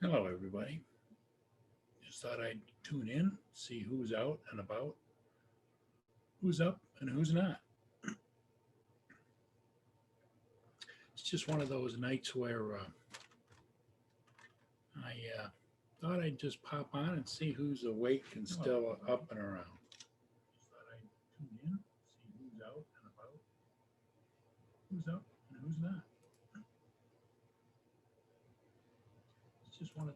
Hello, everybody. Just thought I'd tune in, see who's out and about, who's up and who's not. It's just one of those nights where I thought I'd just pop on and see who's awake and still up and around. Just thought I'd tune in, see who's out and about, who's up and who's not. It's just one of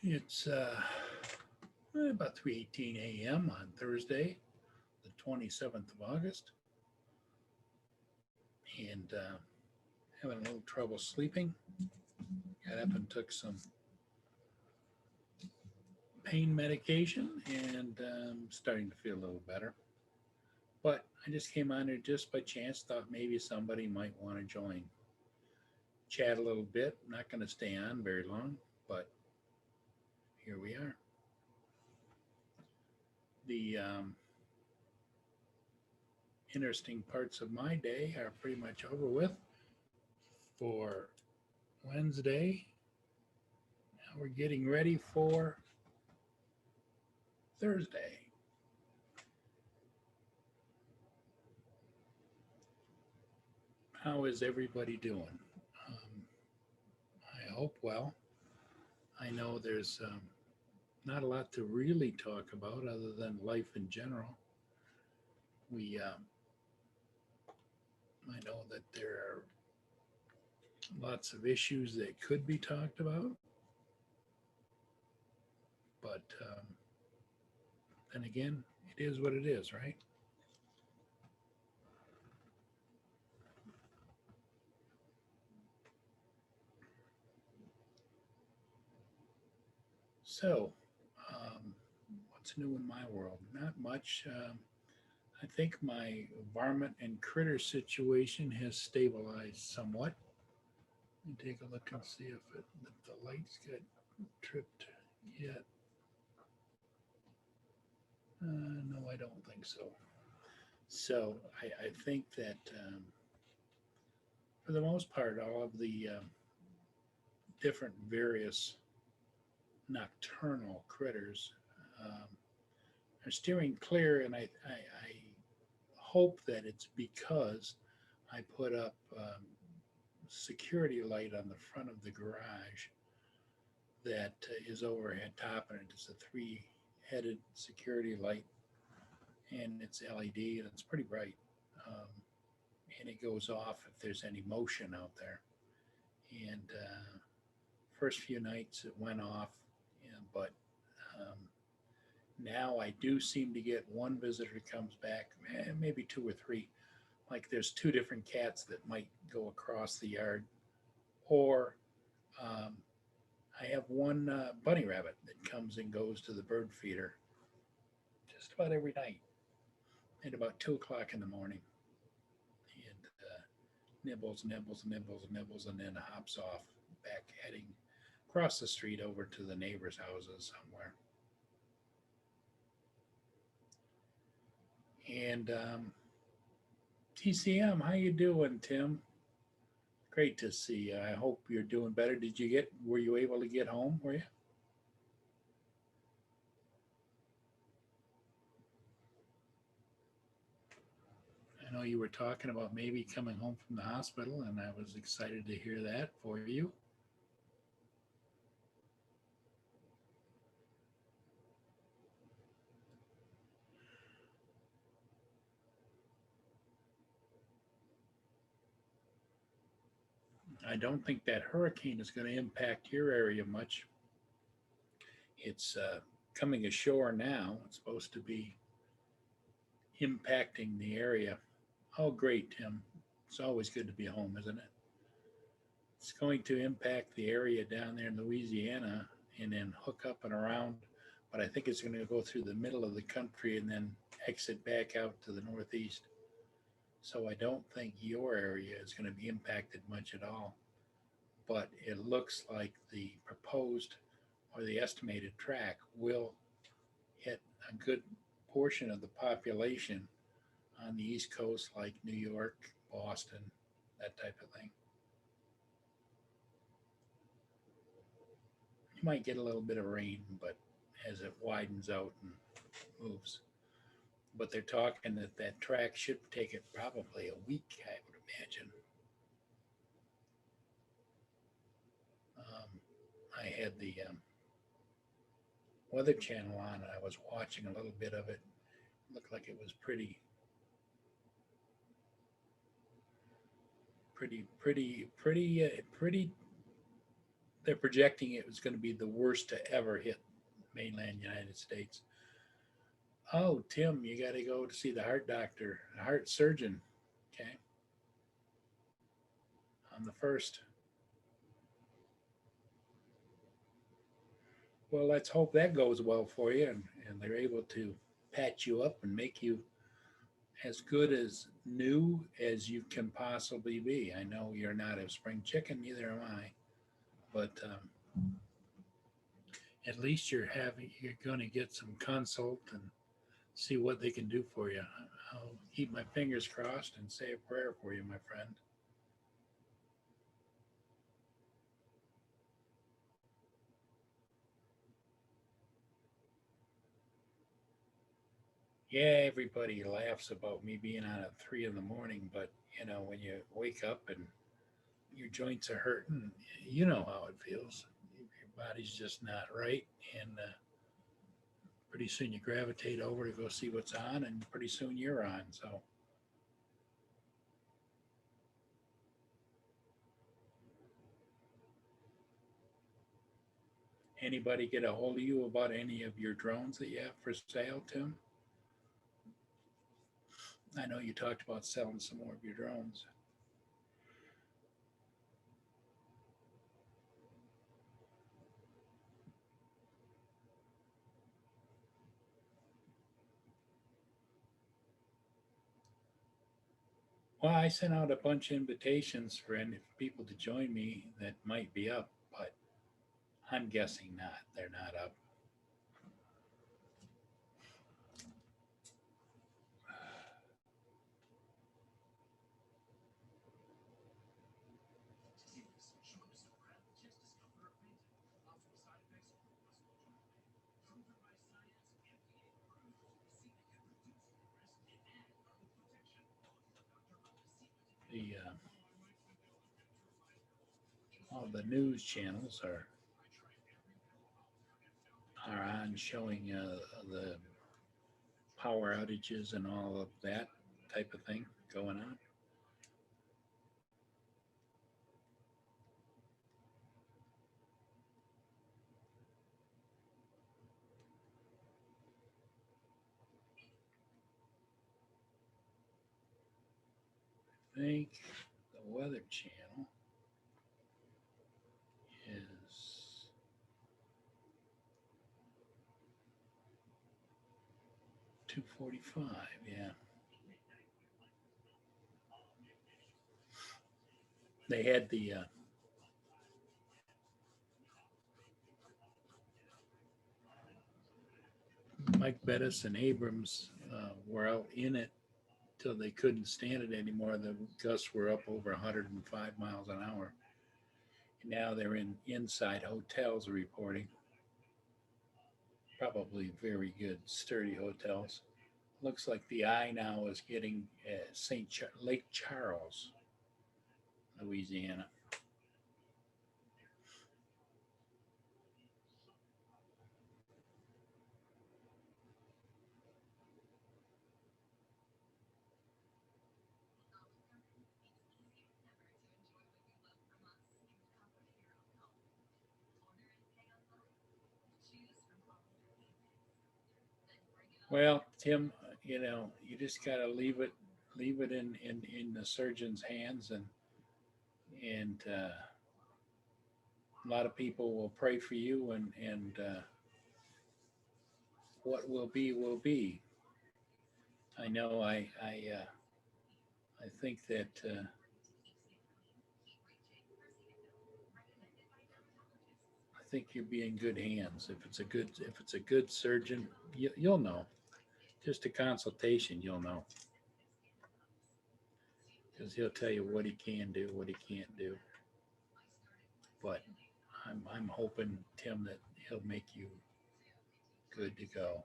it's about 3:18 a.m. on Thursday, the 27th of August, and having a little trouble sleeping. Got up and took some pain medication and starting to feel a little better. But I just came on here just by chance, thought maybe somebody might want to join. Chat a little bit. Not going to stay on very long, but here we are. The interesting parts of my day are pretty much over with for Wednesday. Now we're getting ready for Thursday. How is everybody doing? I hope well. I know there's not a lot to really talk about other than life in general. I know that there are lots of issues that could be talked about, but then again, it is what it is, right? So, what's new in my world? Not much. I think my varmint and critter situation has stabilized somewhat. Let me take a look and see if the lights get tripped yet. No, I don't think so. So I think that for the most part, all of the different various nocturnal critters are steering clear, and I hope that it's because I put up security light on the front of the garage that is overhead top, and it's a three-headed security light, and it's LED, and it's pretty bright. Um, and it goes off if there's any motion out there. And first few nights it went off, but um, now I do seem to get one visitor comes back, maybe two or three. Like there's two different cats that might go across the yard, or um, I have one bunny rabbit that comes and goes to the bird feeder just about every night at about 2 o'clock in the morning, and nibbles, nibbles, nibbles, nibbles, and then hops off back, heading across the street over to the neighbor's houses somewhere. And TCM, how you doing, Tim? Great to see you. I hope you're doing better. Were you able to get home, were you? I know you were talking about maybe coming home from the hospital, and I was excited to hear that for you. I don't think that hurricane is going to impact your area much. It's coming ashore now. It's supposed to be impacting the area. Oh, great, Tim. It's always good to be home, isn't it? It's going to impact the area down there in Louisiana and then hook up and around. But I think it's going to go through the middle of the country and then exit back out to the northeast. So I don't think your area is going to be impacted much at all. But it looks like the proposed or the estimated track will hit a good portion of the population on the East Coast, like New York, Boston, that type of thing. might get a little bit of rain, but as it widens out and moves. But they're talking that that track should take it probably a week, I would imagine. Um, I had the Weather Channel on, and I was watching a little bit of it. It looked like it was pretty. They're projecting it was going to be the worst to ever hit mainland United States. Oh, Tim, you got to go to see the heart doctor, the heart surgeon. Okay, on the first. Well, let's hope that goes well for you, and they're able to patch you up and make you as good as new as you can possibly be. I know you're not a spring chicken, neither am I, but at least you're going to get some consult and see what they can do for you. I'll keep my fingers crossed and say a prayer for you, my friend. Yeah, everybody laughs about me being on at 3 in the morning, but when you wake up and your joints are hurting, you know how it feels. Your body's just not right, and pretty soon you gravitate over to go see what's on, and pretty soon you're on. So, anybody get a hold of you about any of your drones that you have for sale, Tim? I know you talked about selling some more of your drones. Well, I sent out a bunch of invitations for any people to join me that might be up, but I'm guessing not. They're not up. The All the news channels are on showing the power outages and all of that type of thing going on. I think the Weather Channel is 2:45. Yeah, they had the Mike Bettis and Abrams were out in it till they couldn't stand it anymore. The gusts were up over 105 miles an hour. Now they're in inside hotels reporting, probably very good, sturdy hotels. Looks like the eye now is getting Lake Charles, Louisiana. Well, Tim, you just got to leave it in the surgeon's hands, and a lot of people will pray for you, and what will be will be. I know. I think that I think you'll be in good hands. If it's a good surgeon, you'll know. Just a consultation, you'll know, because he'll tell you what he can do, what he can't do. But I'm hoping, Tim, that he'll make you good to go.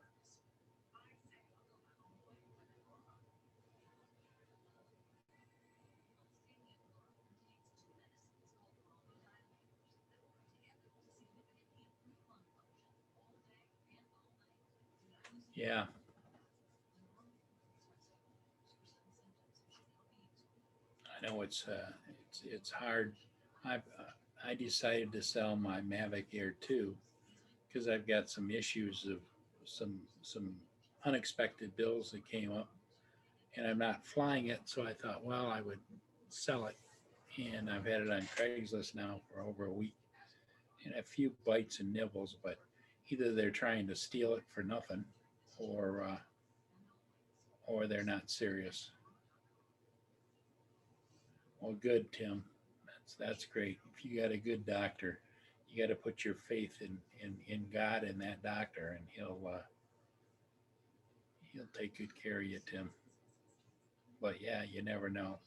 Yeah, I know it's hard. I decided to sell my Mavic Air 2 because I've got some issues of some unexpected bills that came up, and I'm not flying it. So I thought, well, I would sell it, and I've had it on Craigslist now for over a week, and a few bites and nibbles. But either they're trying to steal it for nothing, or or they're not serious. Well, good, Tim. That's great. If you got a good doctor, you got to put your faith in God and that doctor, and he'll take good care of you, Tim. But yeah, you never know.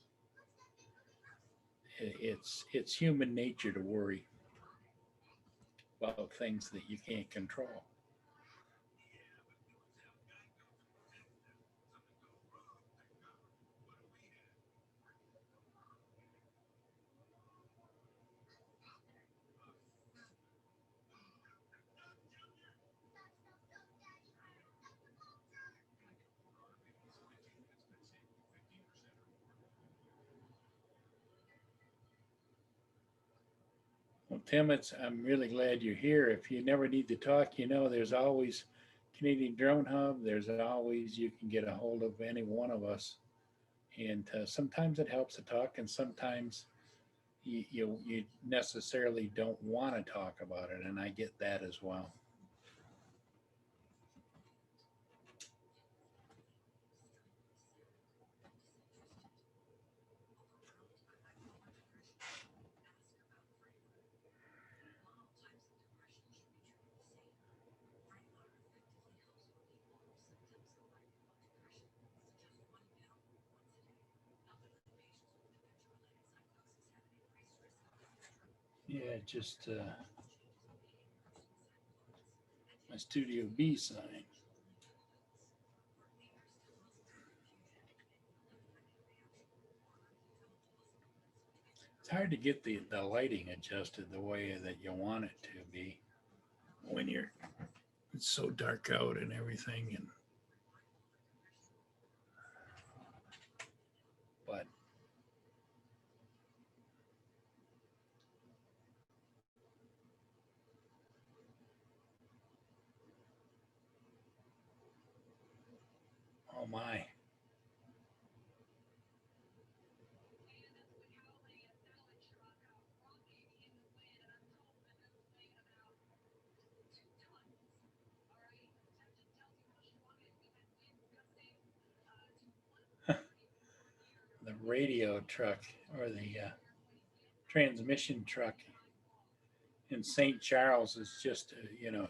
It's human nature to worry about things that you can't control. Well, Tim, I'm really glad you're here. If you never need to talk, there's always Canadian Drone Hub. There's always you can get a hold of any one of us, and sometimes it helps to talk, and sometimes you necessarily don't want to talk about it, and I get that as well. Yeah, just my Studio B sign. It's hard to get the lighting adjusted the way that you want it to be when it's so dark out and everything. And but oh my, the radio truck or the transmission truck in St. Charles is just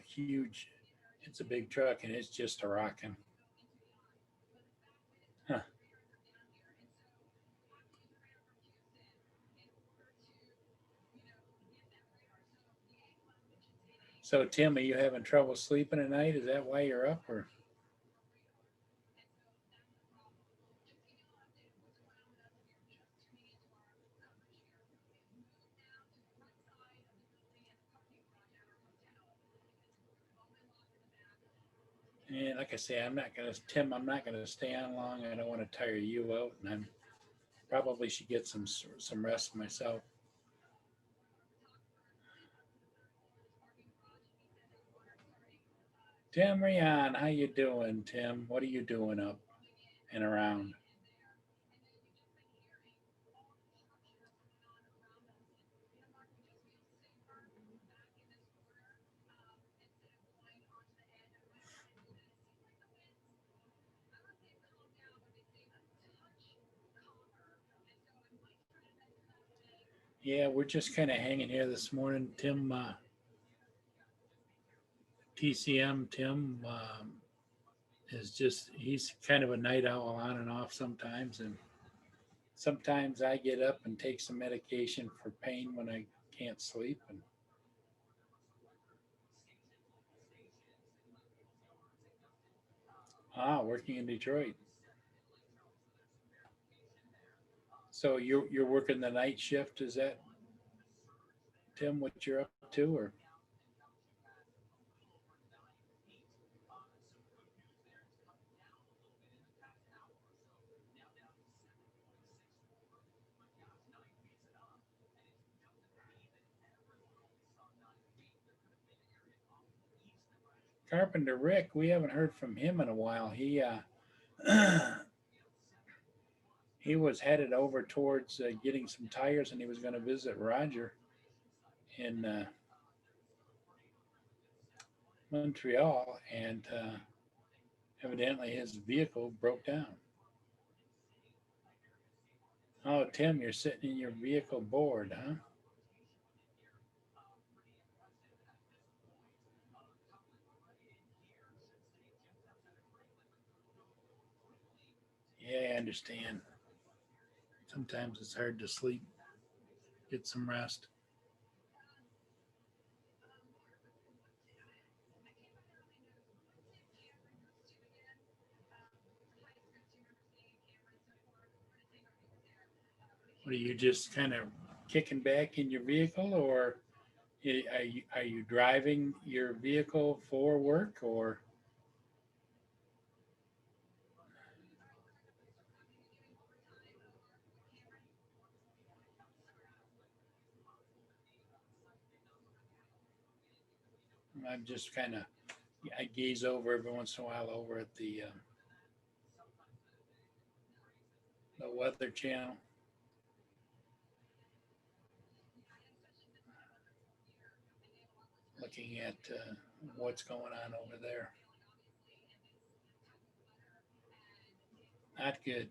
huge. It's a big truck and it's just a rocking. Huh. So Tim, are you having trouble sleeping at night? Is that why you're up, or? And like I say, Tim. I'm not gonna stay on long. I don't want to tire you out, and I'm probably should get some rest myself. Tim Rion, how you doing, Tim? What are you doing up and around? Yeah, we're just kind of hanging here this morning. Tim, TCM, Tim is he's kind of a night owl on and off sometimes, and sometimes I get up and take some medication for pain when I can't sleep, and Working in Detroit. So you're working the night shift, is that, Tim, what you're up to? Or Carpenter Rick, we haven't heard from him in a while. He was headed over towards getting some tires, and he was going to visit Roger in Montreal, and evidently his vehicle broke down. Oh, Tim, you're sitting in your vehicle bored, huh? Yeah, I understand. Sometimes it's hard to sleep, get some rest. What are you just kind of kicking back in your vehicle, or are you driving your vehicle for work, or I'm just kind of I gaze over every once in a while over at the Weather Channel, looking at what's going on over there. Not good.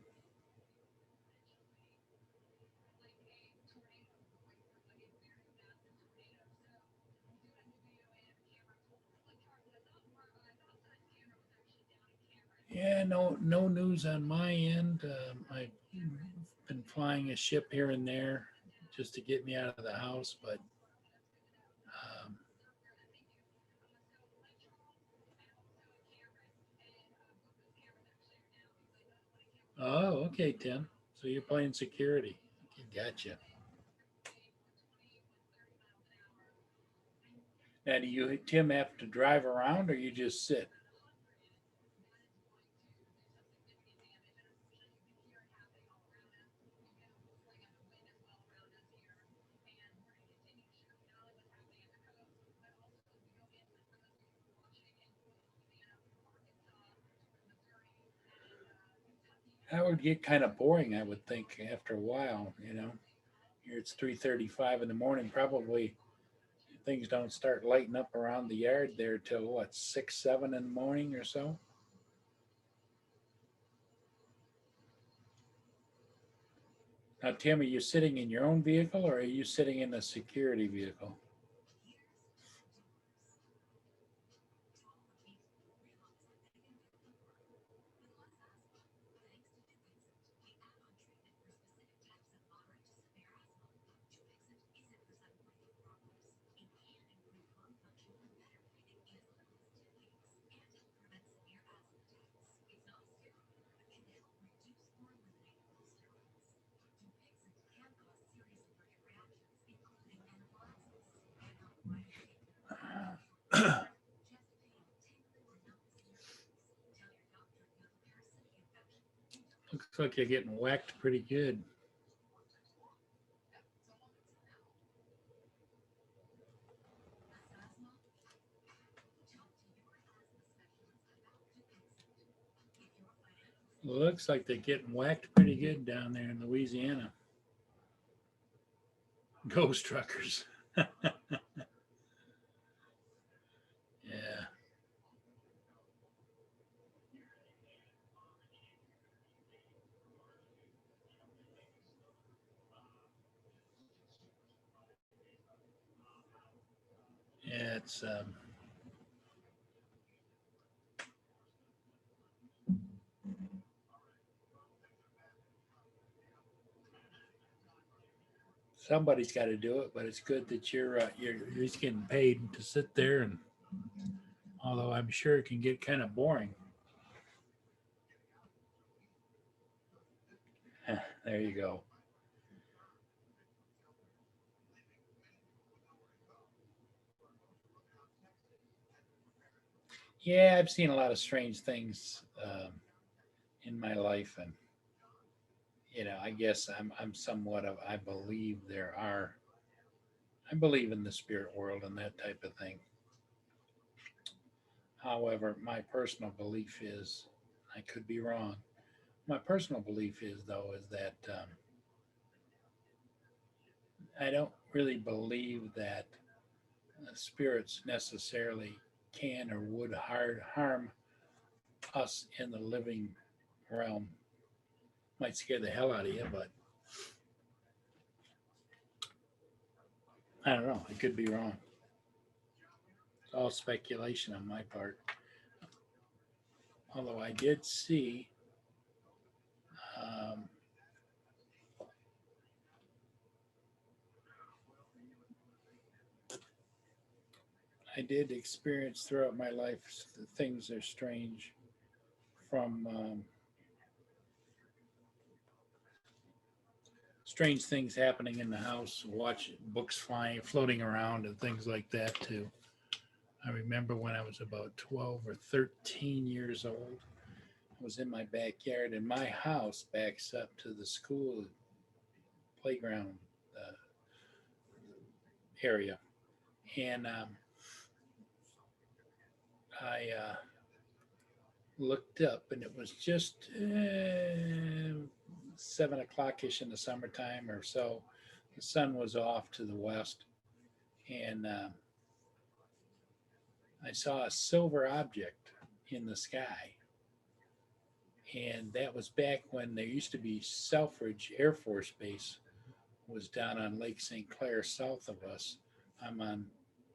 Yeah, no news on my end. I've been flying a ship here and there just to get me out of the house, but um, oh, okay, Tim. So you're playing security. Okay, gotcha. Now, do you, Tim, have to drive around, or you just sit? That would get kind of boring, I would think, after a while. Here it's 3:35 in the morning. Probably things don't start lighting up around the yard there till what, 6, 7 in the morning or so. Now, Tim, are you sitting in your own vehicle, or are you sitting in a security vehicle? Looks like you're getting whacked pretty good. Looks like they're getting whacked pretty good down there in Louisiana. Ghost truckers. Yeah, yeah. It's somebody's got to do it, but it's good that you're at least getting paid to sit there. And although I'm sure it can get kind of boring. There you go. Yeah, I've seen a lot of strange things in my life, and I guess I'm somewhat of I believe there are. I believe in the spirit world and that type of thing. However, my personal belief is, I could be wrong. My personal belief is, though, is that I don't really believe that spirits necessarily can or would harm us in the living realm. Might scare the hell out of you, but I don't know. I could be wrong. It's all speculation on my part. Although I did see, um, I did experience throughout my life things that are strange from strange things happening in the house, watch books flying, floating around, and things like that too. I remember when I was about 12 or 13 years old, I was in my backyard, and my house backs up to the school playground uh, area. And I looked up, and it was just 7 o'clock ish in the summertime or so. The sun was off to the west, and I saw a silver object in the sky. And that was back when there used to be Selfridge Air Force Base was down on Lake St. Clair south of us. I'm on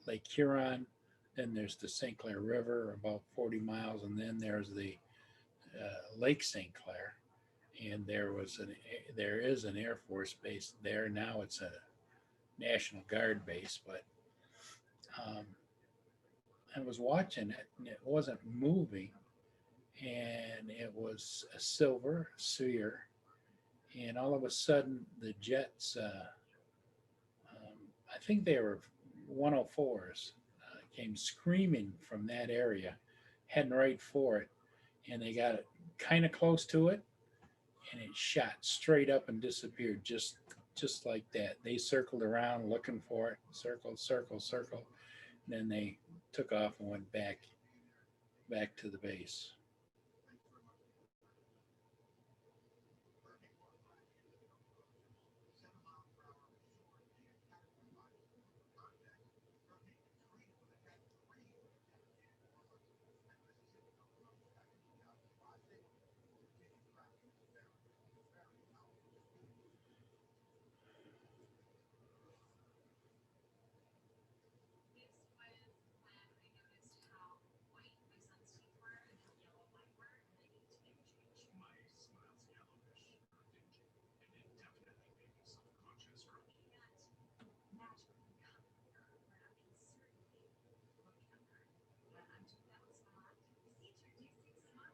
Lake Huron. Then there's the St. Clair River, about 40 miles, and then there's the Lake St. Clair. And there is an Air Force base there now. It's a National Guard base, but um, I was watching it, and it wasn't moving, and it was a silver sphere, and all of a sudden the jets, I think they were 104s, came screaming from that area, heading right for it, and they got it kind of close to it, and it shot straight up and disappeared just like that. They circled around looking for it, circled, circle, circle, and then they took off and went back to the base.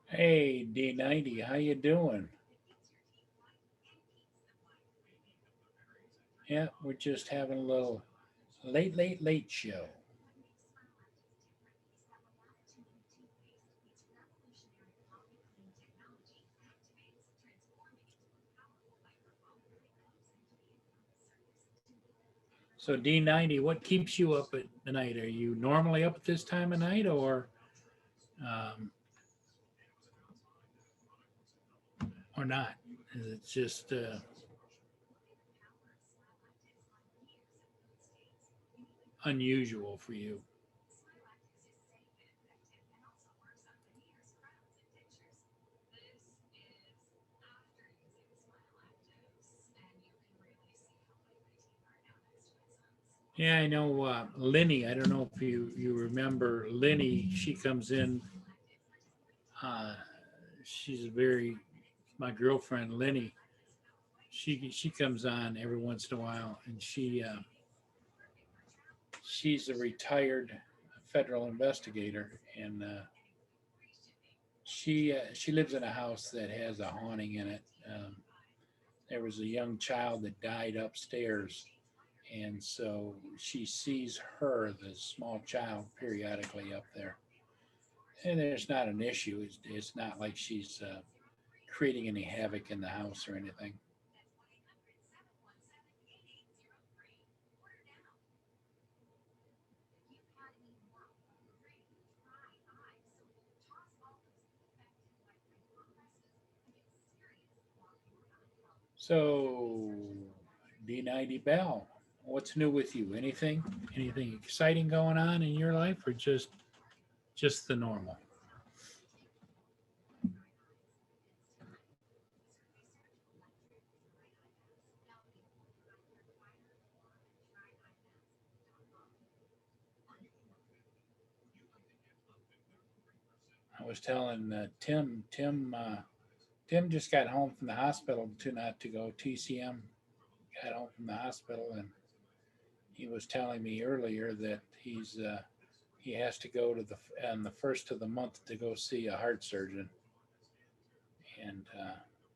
Hey, D90, how you doing? Yeah, we're just having a little late show. So D90, what keeps you up at night? Are you normally up at this time of night, um, or not? Is it just unusual for you? Yeah, I know Lenny. I don't know if you remember Lenny. She comes in. Uh, she's a very my girlfriend Lenny. She comes on every once in a while, and she's a retired federal investigator, and she lives in a house that has a haunting in it. there was a young child that died upstairs, and so she sees her, the small child, periodically up there. And there's not an issue. It's not like she's creating any havoc in the house or anything. So, D90 Bell, what's new with you? Anything exciting going on in your life, or just the normal? I was telling Tim just got home from the hospital to not to go. TCM got home from the hospital, and he was telling me earlier that he has to go to the on the first of the month to go see a heart surgeon, and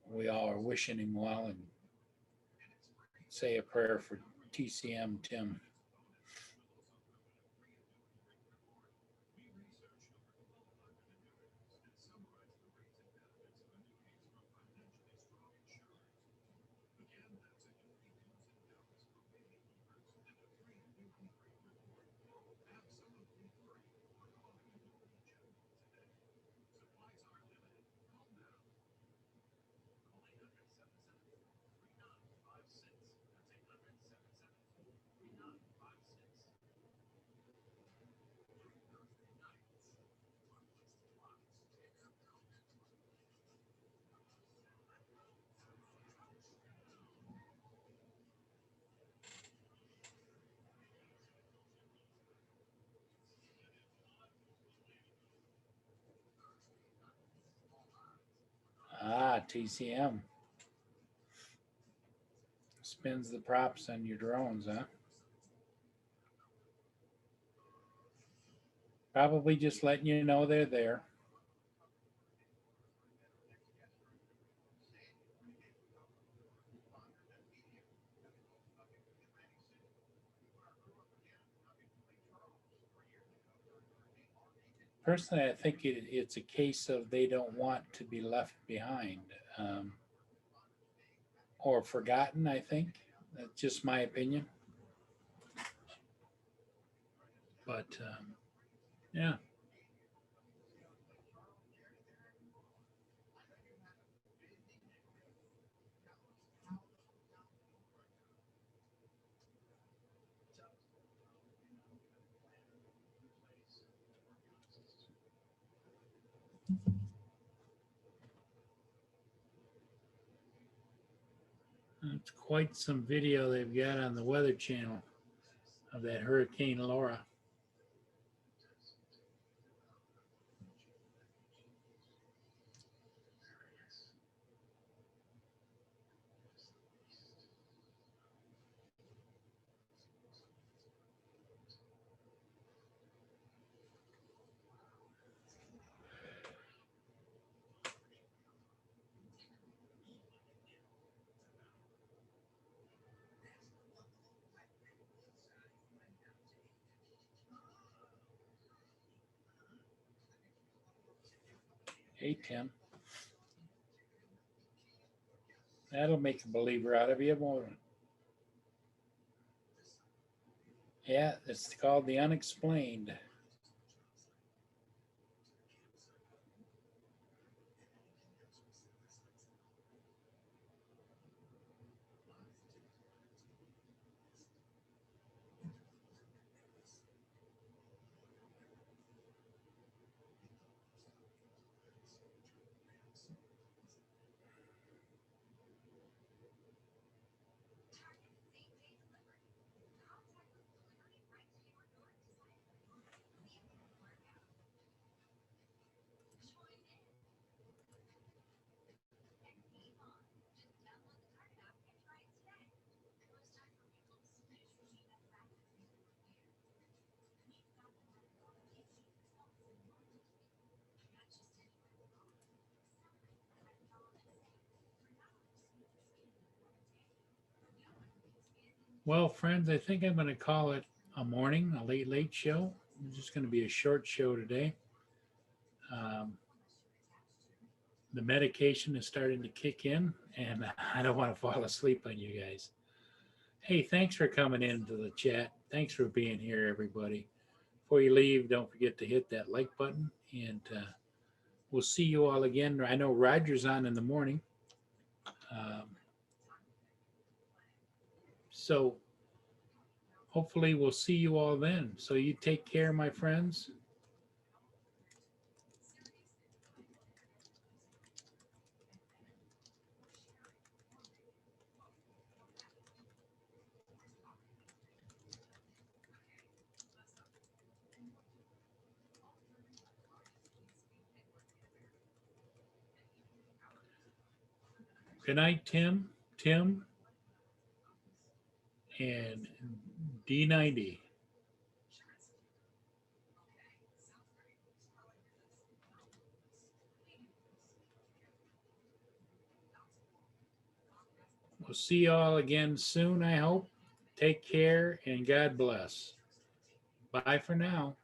we all are wishing him well and say a prayer for TCM Tim. Ah, TCM spins the props on your drones, huh? Probably just letting you know they're there. Personally, I think it's a case of they don't want to be left behind, um, or forgotten. I think that's just my opinion. But yeah, it's quite some video they've got on the Weather Channel of that Hurricane Laura. Hey Tim, that'll make a believer out of you, won't it? Yeah, it's called the unexplained. Well, friends, I think I'm going to call it a morning, a late, late show. It's just going to be a short show today. Um, the medication is starting to kick in, and I don't want to fall asleep on you guys. Hey, thanks for coming into the chat. Thanks for being here, everybody. Before you leave, don't forget to hit that like button, and we'll see you all again. I know Roger's on in the morning. Um, so hopefully we'll see you all then. So you take care, my friends. Good night, Tim. Tim and D90. We'll see you all again soon, I hope. Take care and God bless. Bye for now.